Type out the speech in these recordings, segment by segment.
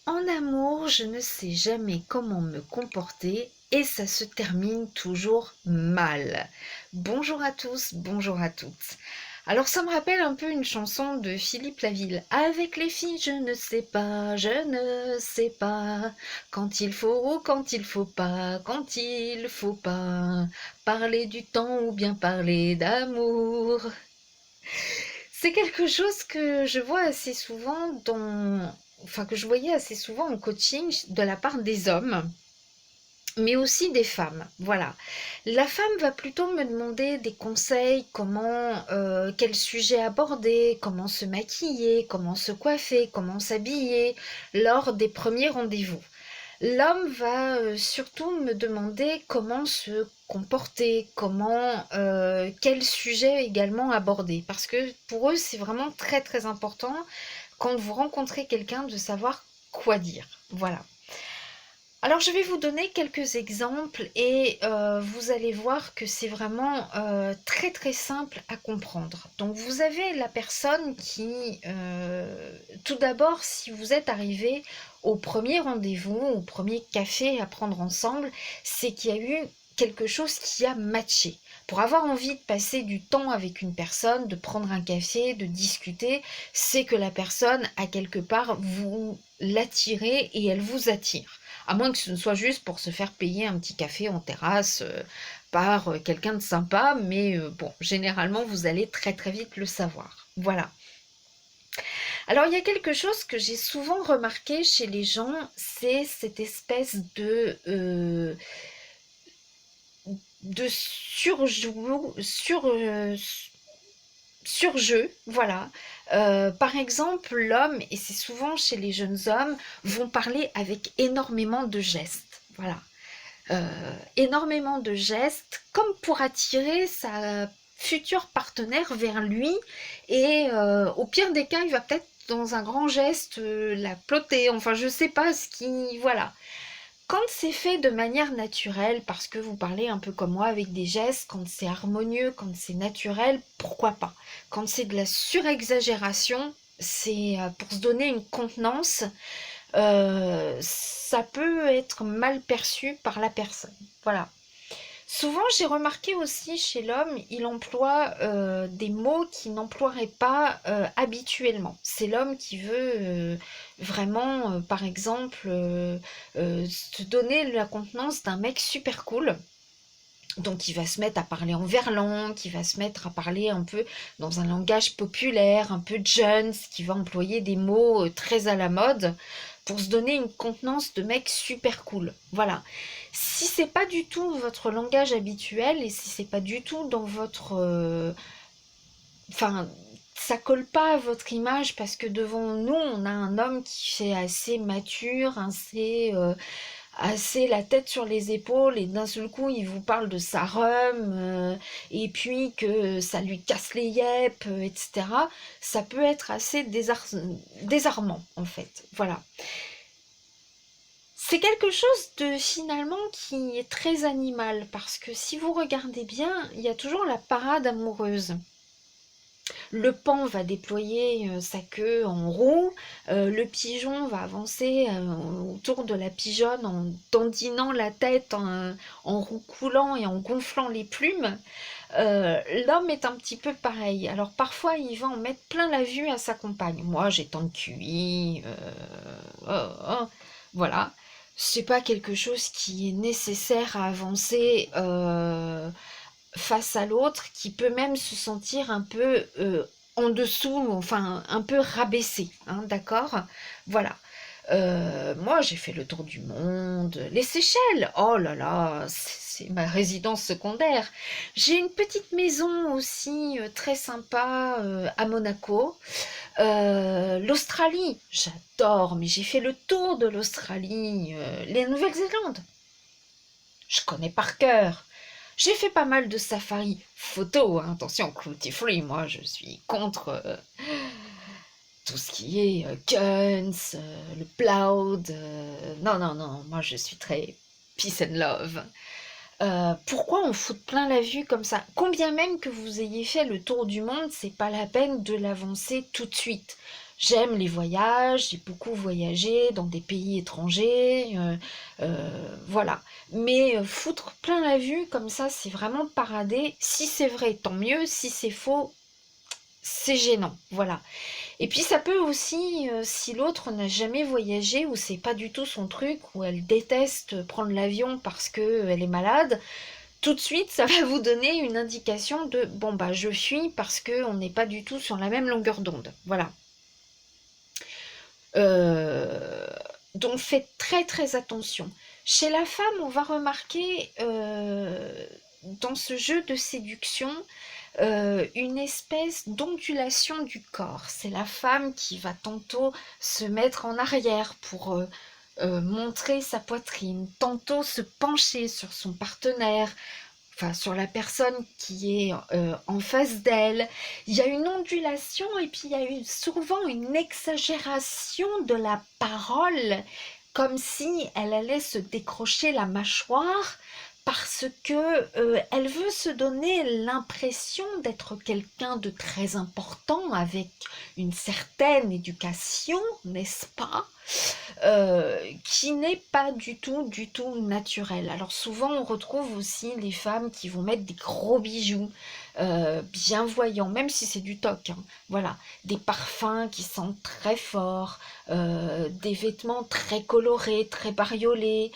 En amour, je ne sais jamais comment me comporter et ça se termine toujours mal. Bonjour à tous, bonjour à toutes. Alors ça me rappelle un peu une chanson de Philippe Laville. Avec les filles, je ne sais pas, quand il faut ou quand il faut pas, quand il faut pas, parler du temps ou bien parler d'amour. C'est quelque chose que je vois assez souvent enfin que je voyais assez souvent en coaching de la part des hommes, mais aussi des femmes. Voilà. La femme va plutôt me demander des conseils, quel sujet aborder, comment se maquiller, comment se coiffer, comment s'habiller lors des premiers rendez-vous. L'homme va surtout me demander comment se comporter, quel sujet également aborder. Parce que pour eux, c'est vraiment très très important quand vous rencontrez quelqu'un de savoir quoi dire. Voilà. Alors je vais vous donner quelques exemples et vous allez voir que c'est vraiment très très simple à comprendre. Donc vous avez la personne tout d'abord, si vous êtes arrivé au premier rendez-vous, au premier café à prendre ensemble, c'est qu'il y a eu quelque chose qui a matché. Pour avoir envie de passer du temps avec une personne, de prendre un café, de discuter, c'est que la personne a quelque part vous l'attirez et elle vous attire. À moins que ce ne soit juste pour se faire payer un petit café en terrasse par quelqu'un de sympa, mais bon, généralement, vous allez très très vite le savoir. Voilà. Alors, il y a quelque chose que j'ai souvent remarqué chez les gens, c'est cette espèce de surjeu, voilà. Par exemple, l'homme, et c'est souvent chez les jeunes hommes, vont parler avec énormément de gestes. Voilà. Énormément de gestes, comme pour attirer sa future partenaire vers lui. Et au pire des cas, il va peut-être dans un grand geste la plotter. Enfin, je sais pas ce qui... Voilà. Quand c'est fait de manière naturelle, parce que vous parlez un peu comme moi avec des gestes, quand c'est harmonieux, quand c'est naturel, pourquoi pas? Quand c'est de la surexagération, c'est pour se donner une contenance, ça peut être mal perçu par la personne. Voilà. Souvent, j'ai remarqué aussi chez l'homme, il emploie des mots qu'il n'emploierait pas habituellement. C'est l'homme qui veut vraiment, par exemple, se donner la contenance d'un mec super cool. Donc, il va se mettre à parler en verlan, qui va se mettre à parler un peu dans un langage populaire, un peu Jones, qui va employer des mots très à la mode pour se donner une contenance de mec super cool. Voilà. Si c'est pas du tout votre langage habituel et si c'est pas du tout dans votre, enfin, ça colle pas à votre image parce que devant nous, on a un homme qui est assez mature, assez la tête sur les épaules et d'un seul coup il vous parle de sa rhum et puis que ça lui casse les yeux, etc. Ça peut être assez désarmant en fait. Voilà. C'est quelque chose de finalement qui est très animal parce que si vous regardez bien, il y a toujours la parade amoureuse. Le paon va déployer sa queue en roue, le pigeon va avancer autour de la pigeonne en dandinant la tête, en roucoulant et en gonflant les plumes. L'homme est un petit peu pareil. Alors parfois il va en mettre plein la vue à sa compagne. Moi j'ai tant de QI, voilà. C'est pas quelque chose qui est nécessaire à avancer face à l'autre, qui peut même se sentir un peu en dessous, enfin un peu rabaissé, hein, d'accord? Voilà. Moi, j'ai fait le tour du monde. Les Seychelles, oh là là, c'est ma résidence secondaire. J'ai une petite maison aussi très sympa à Monaco. L'Australie, j'adore, mais j'ai fait le tour de l'Australie. Les Nouvelle-Zélande, je connais par cœur. J'ai fait pas mal de safari photo, hein, attention, cruelty free, moi je suis contre tout ce qui est guns, le cloud. Non, non, non, moi je suis très peace and love. Pourquoi on fout plein la vue comme ça? Combien même que vous ayez fait le tour du monde, c'est pas la peine de l'avancer tout de suite. J'aime les voyages, j'ai beaucoup voyagé dans des pays étrangers, voilà. Mais foutre plein la vue comme ça, c'est vraiment parader. Si c'est vrai, tant mieux. Si c'est faux, c'est gênant, voilà. Et puis ça peut aussi, si l'autre n'a jamais voyagé ou c'est pas du tout son truc, ou elle déteste prendre l'avion parce que elle est malade, tout de suite ça va vous donner une indication de bon bah je fuis parce que on n'est pas du tout sur la même longueur d'onde, voilà. Euh, donc faites très très attention. Chez la femme, on va remarquer dans ce jeu de séduction une espèce d'ondulation du corps. C'est la femme qui va tantôt se mettre en arrière pour montrer sa poitrine, tantôt se pencher sur son partenaire, enfin sur la personne qui est en face d'elle. Il y a une ondulation et puis il y a souvent une exagération de la parole, comme si elle allait se décrocher la mâchoire parce que elle veut se donner l'impression d'être quelqu'un de très important avec une certaine éducation, n'est-ce pas? Qui n'est pas du tout naturel. Alors souvent on retrouve aussi les femmes qui vont mettre des gros bijoux bien voyants, même si c'est du toc, hein. Voilà, des parfums qui sentent très fort, des vêtements très colorés, très bariolés,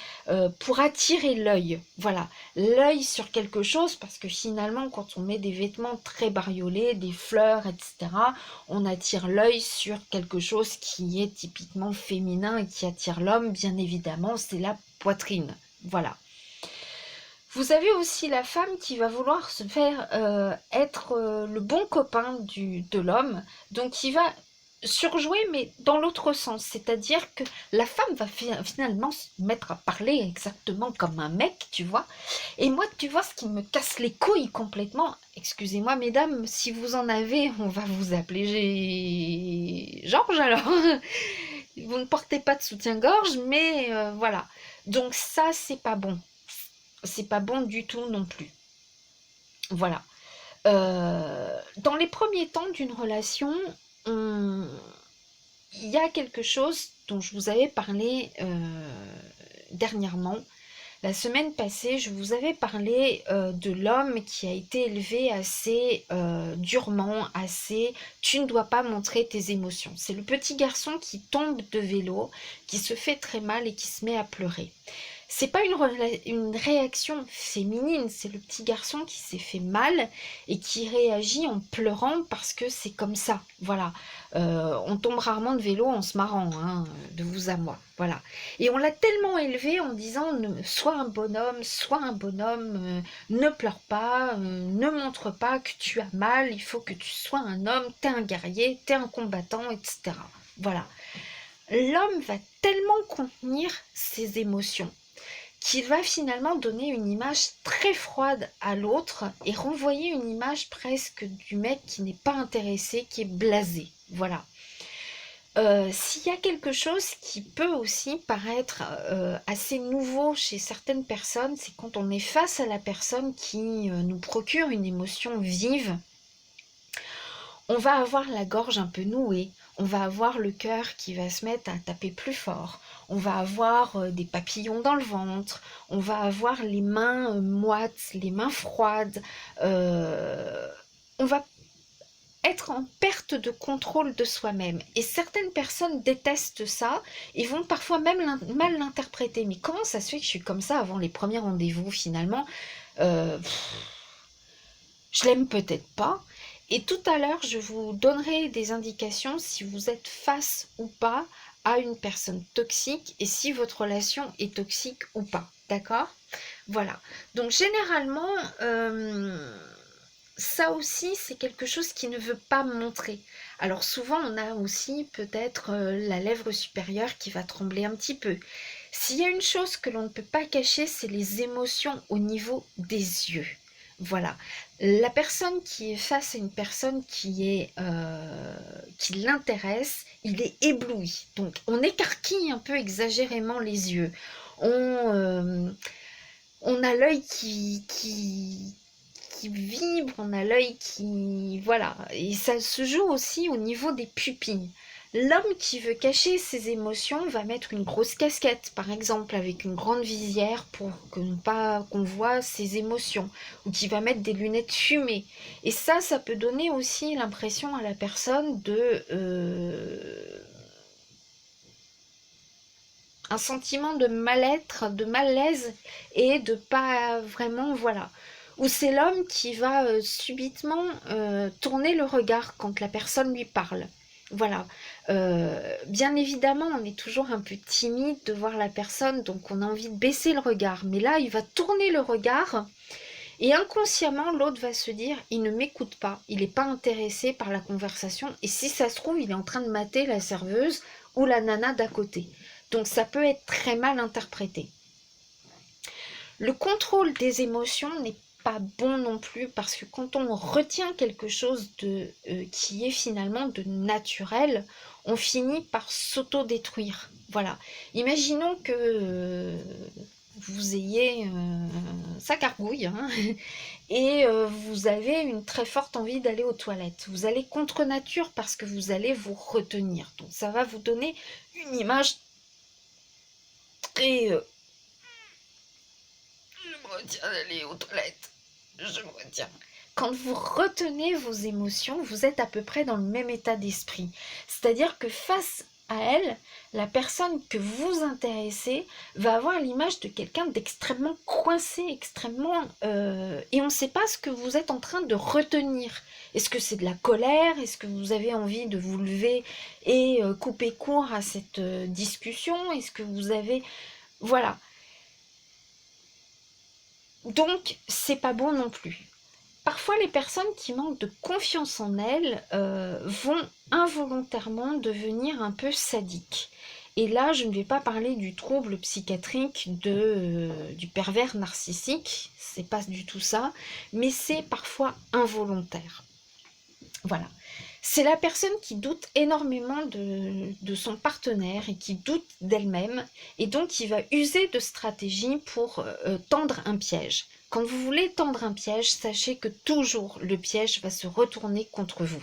pour attirer l'œil. Voilà, l'œil sur quelque chose, parce que finalement quand on met des vêtements très bariolés, des fleurs, etc., on attire l'œil sur quelque chose qui est typiquement féminin et qui attire l'homme, bien évidemment, c'est la poitrine. Voilà. Vous avez aussi la femme qui va vouloir se faire être le bon copain de l'homme, donc qui va surjouer, mais dans l'autre sens, c'est-à-dire que la femme va finalement se mettre à parler exactement comme un mec, tu vois. Et moi, tu vois, ce qui me casse les couilles complètement, excusez-moi mesdames, si vous en avez, on va vous appeler Georges alors. Vous ne portez pas de soutien-gorge, mais voilà. Donc ça, c'est pas bon. C'est pas bon du tout non plus. Voilà. Dans les premiers temps d'une relation, il y a quelque chose dont je vous avais parlé dernièrement. La semaine passée, je vous avais parlé de l'homme qui a été élevé assez durement, assez tu ne dois pas montrer tes émotions. C'est le petit garçon qui tombe de vélo, qui se fait très mal et qui se met à pleurer. C'est pas une réaction féminine, c'est le petit garçon qui s'est fait mal et qui réagit en pleurant parce que c'est comme ça. Voilà. On tombe rarement de vélo en se marrant, hein, de vous à moi. Voilà. Et on l'a tellement élevé en disant sois un bonhomme, ne pleure pas, ne montre pas que tu as mal, il faut que tu sois un homme, t'es un guerrier, t'es un combattant, etc. Voilà. L'homme va tellement contenir ses émotions qu'il va finalement donner une image très froide à l'autre et renvoyer une image presque du mec qui n'est pas intéressé, qui est blasé. Voilà. S'il y a quelque chose qui peut aussi paraître assez nouveau chez certaines personnes, c'est quand on est face à la personne qui nous procure une émotion vive, on va avoir la gorge un peu nouée, on va avoir le cœur qui va se mettre à taper plus fort, on va avoir des papillons dans le ventre, on va avoir les mains moites, les mains froides, on va être en perte de contrôle de soi-même. Et certaines personnes détestent ça et vont parfois même mal l'interpréter. Mais comment ça se fait que je suis comme ça avant les premiers rendez-vous finalement? euh, Je l'aime peut-être pas. Et tout à l'heure, je vous donnerai des indications si vous êtes face ou pas à une personne toxique et si votre relation est toxique ou pas. D'accord? Voilà. Donc généralement, ça aussi, c'est quelque chose qui ne veut pas montrer. Alors souvent, on a aussi peut-être la lèvre supérieure qui va trembler un petit peu. S'il y a une chose que l'on ne peut pas cacher, c'est les émotions au niveau des yeux. Voilà. La personne qui est face à une personne qui l'intéresse, il est ébloui. Donc on écarquille un peu exagérément les yeux. On, euh, on a l'œil qui vibre, on a l'œil qui... Voilà. Et ça se joue aussi au niveau des pupilles. L'homme qui veut cacher ses émotions va mettre une grosse casquette, par exemple, avec une grande visière pour que pas qu'on voit ses émotions, ou qui va mettre des lunettes fumées. Et ça peut donner aussi l'impression à la personne de un sentiment de mal-être, de malaise et de pas vraiment, voilà. Ou c'est l'homme qui va subitement tourner le regard quand la personne lui parle. Voilà. Bien évidemment, on est toujours un peu timide de voir la personne, donc on a envie de baisser le regard. Mais là, il va tourner le regard et inconsciemment, l'autre va se dire, il ne m'écoute pas, il n'est pas intéressé par la conversation. Et si ça se trouve, il est en train de mater la serveuse ou la nana d'à côté. Donc ça peut être très mal interprété. Le contrôle des émotions n'est pas bon non plus parce que quand on retient quelque chose qui est finalement de naturel, on finit par s'auto-détruire. Voilà. Imaginons que vous ayez ça gargouille hein, et vous avez une très forte envie d'aller aux toilettes. Vous allez contre nature parce que vous allez vous retenir. Donc ça va vous donner une image très je me retiens d'aller aux toilettes. Je me retiens. Quand vous retenez vos émotions, vous êtes à peu près dans le même état d'esprit. C'est-à-dire que face à elle, la personne que vous intéressez va avoir l'image de quelqu'un d'extrêmement coincé, extrêmement... et on ne sait pas ce que vous êtes en train de retenir. Est-ce que c'est de la colère? Est-ce que vous avez envie de vous lever et couper court à cette discussion? Est-ce que vous avez... Voilà. Donc, c'est pas bon non plus. Parfois, les personnes qui manquent de confiance en elles vont involontairement devenir un peu sadiques. Et là, je ne vais pas parler du trouble psychiatrique du pervers narcissique, c'est pas du tout ça, mais c'est parfois involontaire. Voilà. C'est la personne qui doute énormément de son partenaire et qui doute d'elle-même et donc qui va user de stratégies pour tendre un piège. Quand vous voulez tendre un piège, sachez que toujours le piège va se retourner contre vous.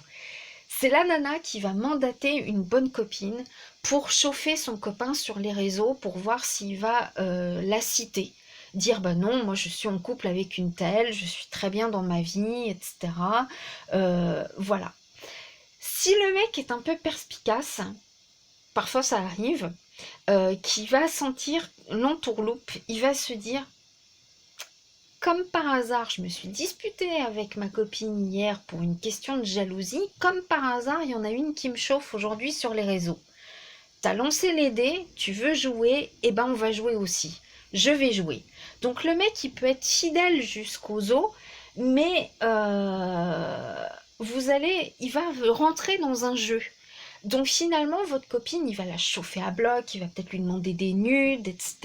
C'est la nana qui va mandater une bonne copine pour chauffer son copain sur les réseaux pour voir s'il va la citer. Dire bah non, moi je suis en couple avec une telle, je suis très bien dans ma vie, etc. Voilà. Si le mec est un peu perspicace, parfois ça arrive, qui va sentir l'entourloupe, il va se dire, comme par hasard, je me suis disputée avec ma copine hier pour une question de jalousie, comme par hasard, il y en a une qui me chauffe aujourd'hui sur les réseaux. T'as lancé les dés, tu veux jouer, et ben on va jouer aussi. Je vais jouer. Donc le mec, il peut être fidèle jusqu'aux os, mais il va rentrer dans un jeu. Donc finalement, votre copine, il va la chauffer à bloc, il va peut-être lui demander des nudes, etc.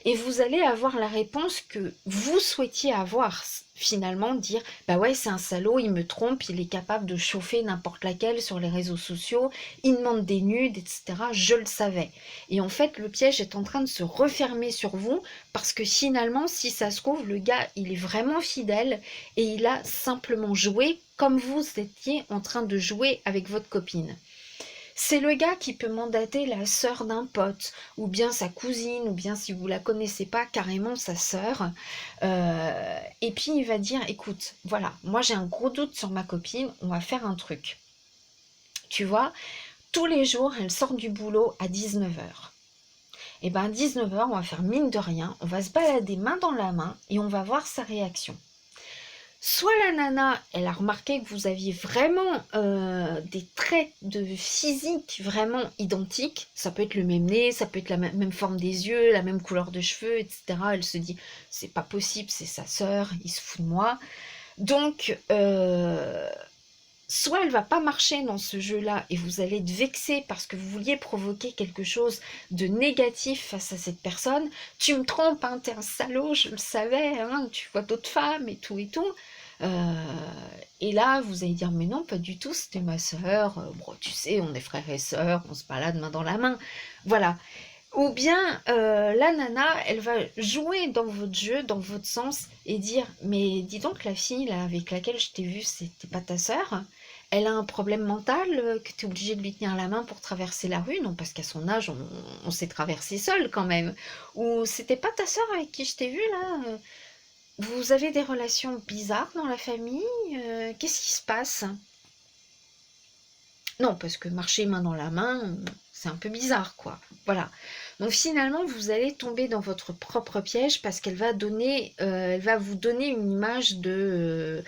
Et vous allez avoir la réponse que vous souhaitiez avoir. Finalement, dire, bah ouais, c'est un salaud, il me trompe, il est capable de chauffer n'importe laquelle sur les réseaux sociaux, il demande des nudes, etc. Je le savais. Et en fait, le piège est en train de se refermer sur vous parce que finalement, si ça se trouve, le gars, il est vraiment fidèle et il a simplement joué comme vous étiez en train de jouer avec votre copine. C'est le gars qui peut mandater la sœur d'un pote, ou bien sa cousine, ou bien si vous la connaissez pas, carrément sa sœur. Et puis il va dire, écoute, voilà, moi j'ai un gros doute sur ma copine, on va faire un truc. Tu vois, tous les jours, elle sort du boulot à 19h. Et bien à 19h, on va faire mine de rien, on va se balader main dans la main et on va voir sa réaction. Soit la nana, elle a remarqué que vous aviez vraiment des traits de physique vraiment identiques. Ça peut être le même nez, ça peut être la même forme des yeux, la même couleur de cheveux, etc. Elle se dit, c'est pas possible, c'est sa sœur, il se fout de moi. Donc, soit elle va pas marcher dans ce jeu-là et vous allez être vexé parce que vous vouliez provoquer quelque chose de négatif face à cette personne. Tu me trompes, hein, t'es un salaud, je le savais, hein, tu vois d'autres femmes et tout et tout. Et là, vous allez dire, mais non, pas du tout, c'était ma sœur. Bon, tu sais, on est frères et sœurs, on se balade main dans la main. Voilà. Ou bien la nana, elle va jouer dans votre jeu, dans votre sens, et dire, mais dis donc, la fille là, avec laquelle je t'ai vue, c'était pas ta sœur? Elle a un problème mental, que tu es obligé de lui tenir la main pour traverser la rue? Non, parce qu'à son âge, on s'est traversé seul quand même. Ou c'était pas ta sœur avec qui je t'ai vu là? Vous avez des relations bizarres dans la famille? Qu'est-ce qui se passe? Non, parce que marcher main dans la main, c'est un peu bizarre, quoi. Voilà. Donc finalement, vous allez tomber dans votre propre piège parce qu'elle va donner, elle va vous donner une image de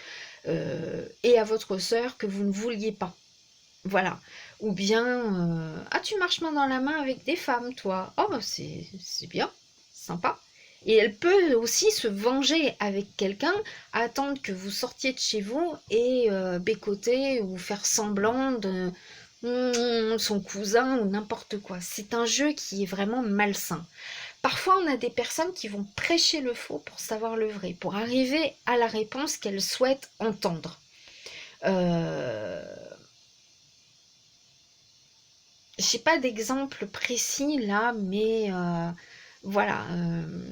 et à votre sœur que vous ne vouliez pas. Voilà. Ou bien, ah, tu marches main dans la main avec des femmes, toi. Oh, bah, c'est bien, sympa. Et elle peut aussi se venger avec quelqu'un, attendre que vous sortiez de chez vous et bécoter ou faire semblant de son cousin ou n'importe quoi. C'est un jeu qui est vraiment malsain. Parfois, on a des personnes qui vont prêcher le faux pour savoir le vrai, pour arriver à la réponse qu'elles souhaitent entendre. Euh, J'ai pas d'exemple précis là, mais voilà. Euh,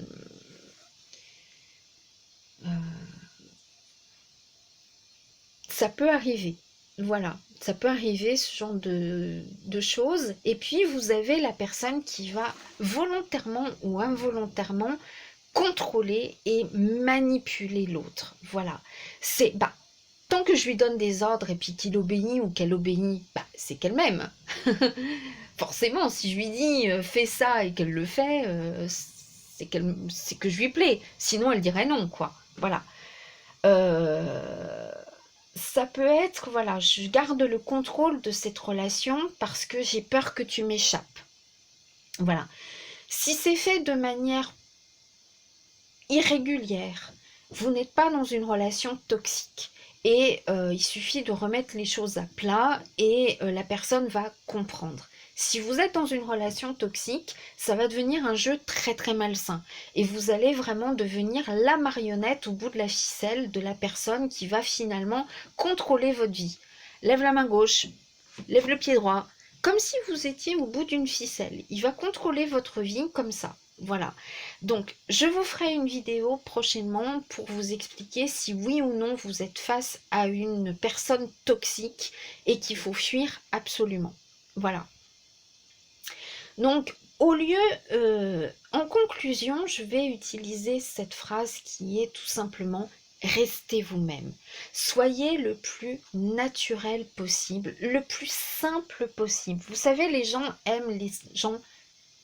Ça peut arriver. Voilà, ça peut arriver ce genre de choses. Et puis vous avez la personne qui va volontairement ou involontairement contrôler et manipuler l'autre. Voilà. C'est bah tant que je lui donne des ordres et puis qu'il obéit ou qu'elle obéit, bah c'est qu'elle m'aime. Forcément, si je lui dis fais ça et qu'elle le fait, c'est que je lui plais. Sinon, elle dirait non, quoi. Voilà. Euh, Ça peut être, voilà, je garde le contrôle de cette relation parce que j'ai peur que tu m'échappes. Voilà. Si c'est fait de manière irrégulière, vous n'êtes pas dans une relation toxique. Et il suffit de remettre les choses à plat et la personne va comprendre. Si vous êtes dans une relation toxique, ça va devenir un jeu très très malsain. Et vous allez vraiment devenir la marionnette au bout de la ficelle de la personne qui va finalement contrôler votre vie. Lève la main gauche, lève le pied droit, comme si vous étiez au bout d'une ficelle. Il va contrôler votre vie comme ça. Voilà. Donc, je vous ferai une vidéo prochainement pour vous expliquer si oui ou non vous êtes face à une personne toxique et qu'il faut fuir absolument. Voilà. Donc, au lieu, en conclusion, je vais utiliser cette phrase qui est tout simplement restez vous-même. Soyez le plus naturel possible, le plus simple possible. Vous savez, les gens aiment les gens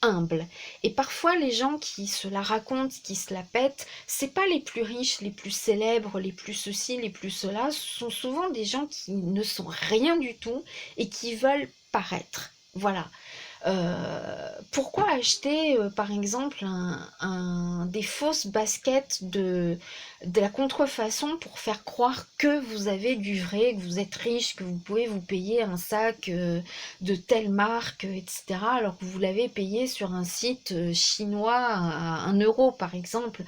humbles. Et parfois, les gens qui se la racontent, qui se la pètent, c'est pas les plus riches, les plus célèbres, les plus ceci, les plus cela. Ce sont souvent des gens qui ne sont rien du tout et qui veulent paraître. Voilà. Pourquoi acheter par exemple des fausses baskets de la contrefaçon pour faire croire que vous avez du vrai, que vous êtes riche, que vous pouvez vous payer un sac de telle marque, etc. alors que vous l'avez payé sur un site chinois à 1 euro par exemple.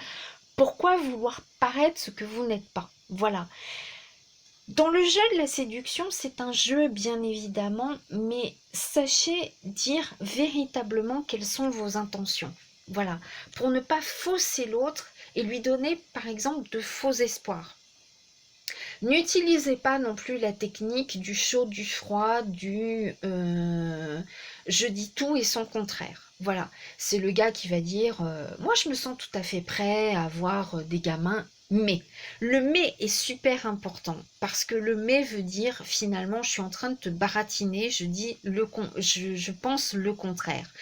Pourquoi vouloir paraître ce que vous n'êtes pas? Voilà. Dans le jeu de la séduction, c'est un jeu bien évidemment, mais sachez dire véritablement quelles sont vos intentions. Voilà, pour ne pas fausser l'autre et lui donner par exemple de faux espoirs. N'utilisez pas non plus la technique du chaud, du froid, du je dis tout et son contraire. Voilà, c'est le gars qui va dire moi je me sens tout à fait prêt à avoir des gamins, mais le mais est super important parce que le mais veut dire finalement je suis en train de te baratiner, je pense le contraire.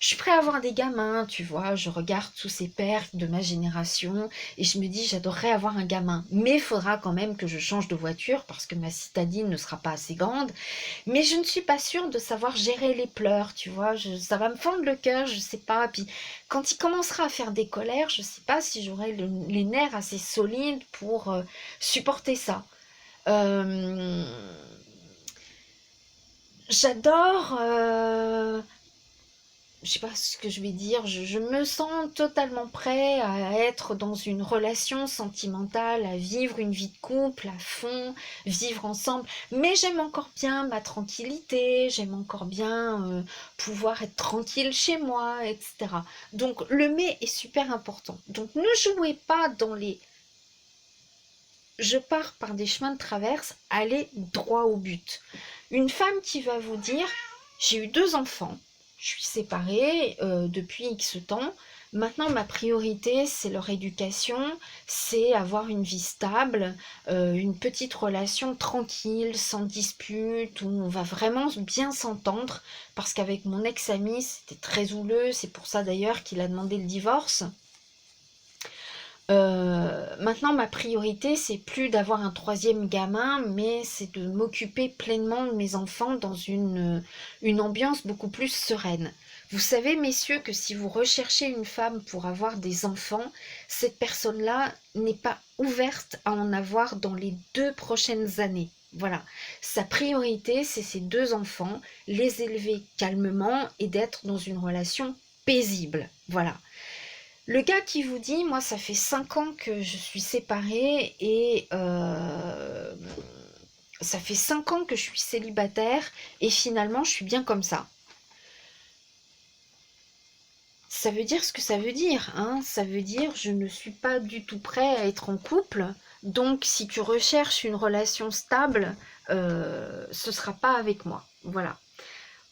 Je suis prêt à avoir des gamins, tu vois, je regarde tous ces pères de ma génération et je me dis j'adorerais avoir un gamin, mais il faudra quand même que je change de voiture parce que ma citadine ne sera pas assez grande, mais je ne suis pas sûre de savoir gérer les pleurs, tu vois, ça va me fendre le cœur, je sais pas, puis quand il commencera à faire des colères, je sais pas si j'aurai les nerfs assez solides pour supporter ça. Euh, J'adore je sais pas ce que je vais dire, je me sens totalement prêt à être dans une relation sentimentale, à vivre une vie de couple à fond, vivre ensemble, mais j'aime encore bien ma tranquillité, j'aime encore bien pouvoir être tranquille chez moi, etc. Donc le mais est super important. Donc ne jouez pas dans les je pars par des chemins de traverse, allez droit au but. Une femme qui va vous dire, j'ai eu 2 enfants, je suis séparée depuis X temps, maintenant ma priorité c'est leur éducation, c'est avoir une vie stable, une petite relation tranquille, sans dispute, où on va vraiment bien s'entendre, parce qu'avec mon ex-ami c'était très houleux, c'est pour ça d'ailleurs qu'il a demandé le divorce. Maintenant, ma priorité, c'est plus d'avoir un troisième gamin, mais c'est de m'occuper pleinement de mes enfants dans une ambiance beaucoup plus sereine. Vous savez, messieurs, que si vous recherchez une femme pour avoir des enfants, cette personne-là n'est pas ouverte à en avoir dans les 2 prochaines années. Voilà. Sa priorité, c'est ses 2 enfants, les élever calmement et d'être dans une relation paisible. Voilà. Le gars qui vous dit, moi ça fait 5 ans que je suis séparée et ça fait 5 ans que je suis célibataire et finalement je suis bien comme ça. Ça veut dire ce que ça veut dire, hein. Ça veut dire je ne suis pas du tout prêt à être en couple. Donc si tu recherches une relation stable, ce sera pas avec moi. Voilà.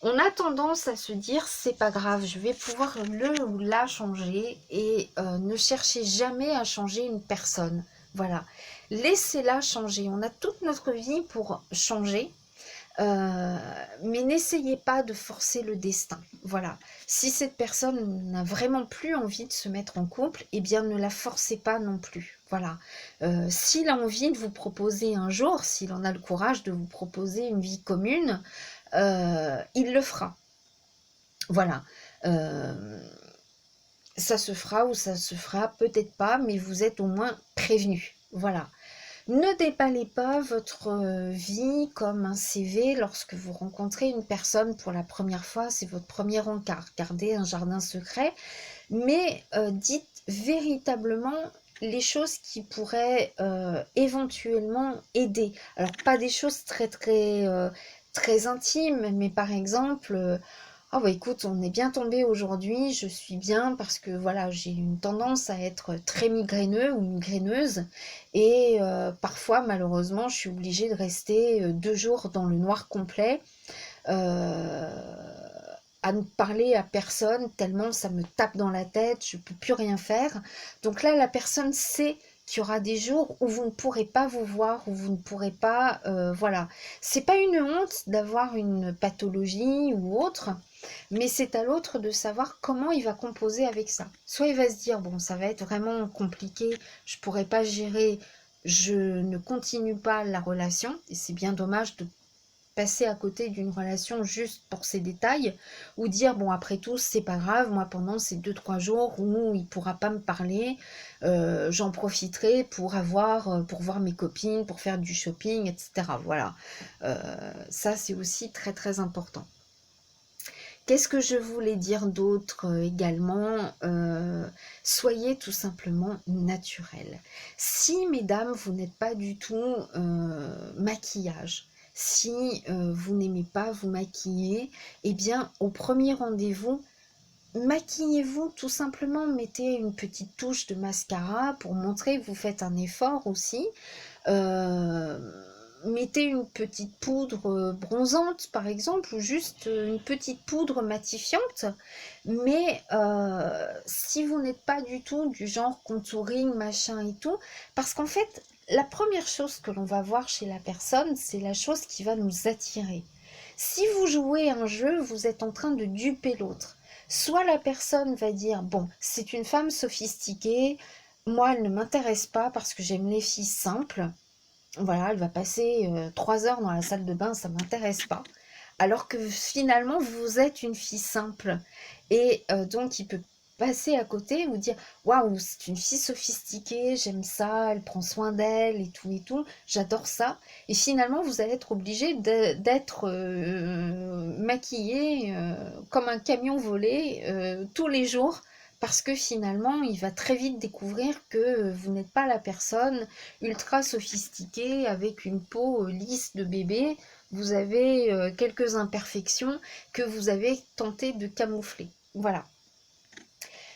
On a tendance à se dire c'est pas grave, je vais pouvoir le ou la changer et ne cherchez jamais à changer une personne. Voilà, laissez-la changer. On a toute notre vie pour changer, euh, mais n'essayez pas de forcer le destin. Voilà, si cette personne n'a vraiment plus envie de se mettre en couple, eh bien ne la forcez pas non plus. Voilà, s'il a envie de vous proposer un jour, s'il en a le courage de vous proposer une vie commune, il le fera. Voilà. Euh, Ça se fera ou ça se fera peut-être pas, mais vous êtes au moins prévenu. Voilà. Ne déballez pas votre vie comme un CV lorsque vous rencontrez une personne pour la première fois, c'est votre premier encart. Gardez un jardin secret, mais dites véritablement les choses qui pourraient éventuellement aider. Alors pas des choses très intimes, mais par exemple, ah bah écoute, on est bien tombé aujourd'hui, je suis bien parce que voilà, j'ai une tendance à être très migraineux ou migraineuse et parfois malheureusement je suis obligée de rester 2 jours dans le noir complet, à ne parler à personne tellement ça me tape dans la tête, je ne peux plus rien faire. Donc là, la personne sait qu'il y aura des jours où vous ne pourrez pas vous voir, où vous ne pourrez pas, voilà. C'est pas une honte d'avoir une pathologie ou autre, mais c'est à l'autre de savoir comment il va composer avec ça. Soit il va se dire, bon, ça va être vraiment compliqué, je pourrais pas gérer, je ne continue pas la relation, et c'est bien dommage de passer à côté d'une relation juste pour ces détails, ou dire bon après tout c'est pas grave, moi pendant ces 2 3 jours où il pourra pas me parler, j'en profiterai pour voir mes copines, pour faire du shopping, etc. Voilà. Ça c'est aussi très très important. Qu'est-ce que je voulais dire d'autre également? Soyez tout simplement naturel. Si, mesdames, vous n'êtes pas du tout maquillage, si vous n'aimez pas vous maquiller, eh bien, au premier rendez-vous, maquillez-vous tout simplement, mettez une petite touche de mascara pour montrer que vous faites un effort aussi. Euh, Mettez une petite poudre bronzante par exemple, ou juste une petite poudre matifiante, mais si vous n'êtes pas du tout du genre contouring machin et tout, parce qu'en fait la première chose que l'on va voir chez la personne, c'est la chose qui va nous attirer. Si vous jouez un jeu, vous êtes en train de duper l'autre. Soit la personne va dire bon, c'est une femme sophistiquée, moi elle ne m'intéresse pas parce que j'aime les filles simples. Voilà, elle va passer 3 heures dans la salle de bain, ça m'intéresse pas. Alors que finalement, vous êtes une fille simple. Et donc, il peut passer à côté, vous dire waouh, c'est une fille sophistiquée, j'aime ça, elle prend soin d'elle et tout, j'adore ça. Et finalement, vous allez être obligé d'être maquillée comme un camion volé tous les jours. Parce que finalement, il va très vite découvrir que vous n'êtes pas la personne ultra sophistiquée avec une peau lisse de bébé. Vous avez quelques imperfections que vous avez tenté de camoufler. Voilà.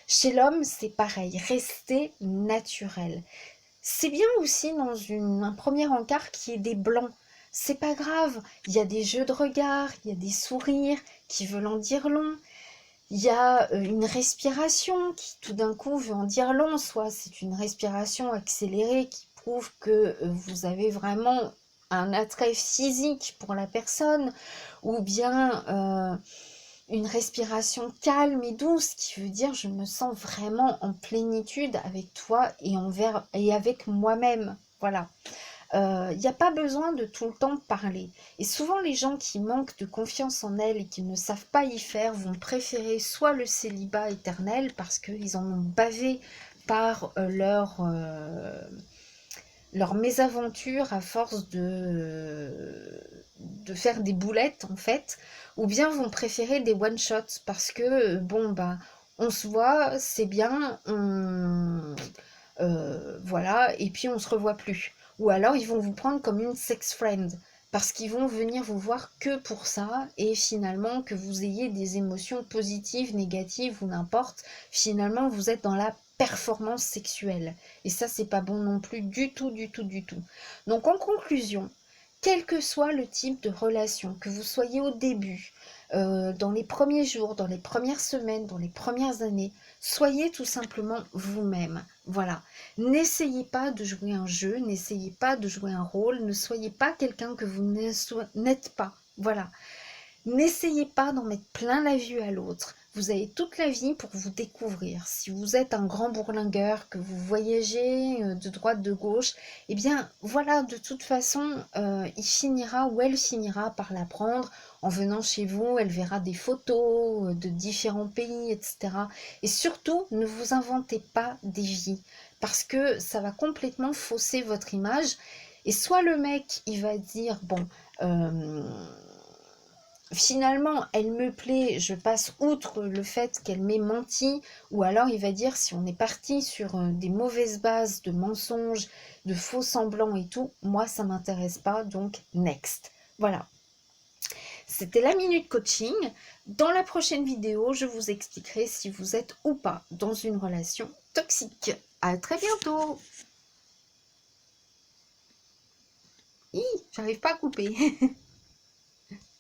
Chez l'homme, c'est pareil. Restez naturel. C'est bien aussi dans un premier encart qu'il y ait des blancs. C'est pas grave, il y a des jeux de regard, il y a des sourires qui veulent en dire long. Il y a une respiration qui tout d'un coup veut en dire long, soit c'est une respiration accélérée qui prouve que vous avez vraiment un attrait physique pour la personne, ou bien une respiration calme et douce qui veut dire je me sens vraiment en plénitude avec toi et avec moi-même. Voilà. Il n'y a pas besoin de tout le temps parler. Et souvent, les gens qui manquent de confiance en elles et qui ne savent pas y faire vont préférer soit le célibat éternel parce qu'ils en ont bavé par leur mésaventure à force de faire des boulettes en fait, ou bien vont préférer des one-shots parce que bon bah on se voit, c'est bien, voilà, et puis on se revoit plus. Ou alors ils vont vous prendre comme une sex friend parce qu'ils vont venir vous voir que pour ça et finalement que vous ayez des émotions positives, négatives ou n'importe, finalement vous êtes dans la performance sexuelle. Et ça, c'est pas bon non plus du tout, du tout, du tout. Donc en conclusion, quel que soit le type de relation, que vous soyez au début, dans les premiers jours, dans les premières semaines, dans les premières années, soyez tout simplement vous-même. Voilà. N'essayez pas de jouer un jeu, n'essayez pas de jouer un rôle, ne soyez pas quelqu'un que vous n'êtes pas. Voilà. N'essayez pas d'en mettre plein la vue à l'autre. Vous avez toute la vie pour vous découvrir. Si vous êtes un grand bourlingueur, que vous voyagez de droite, de gauche, eh bien voilà, de toute façon, il finira ou elle finira par l'apprendre. En venant chez vous, elle verra des photos de différents pays, etc. Et surtout, ne vous inventez pas des vies, parce que ça va complètement fausser votre image. Et soit le mec, il va dire, bon, finalement, elle me plaît, je passe outre le fait qu'elle m'ait menti, ou alors il va dire si on est parti sur des mauvaises bases de mensonges, de faux semblants et tout, moi ça m'intéresse pas, donc next. Voilà, c'était la minute coaching. Dans la prochaine vidéo, je vous expliquerai si vous êtes ou pas dans une relation toxique. À très bientôt. Hi, j'arrive pas à couper.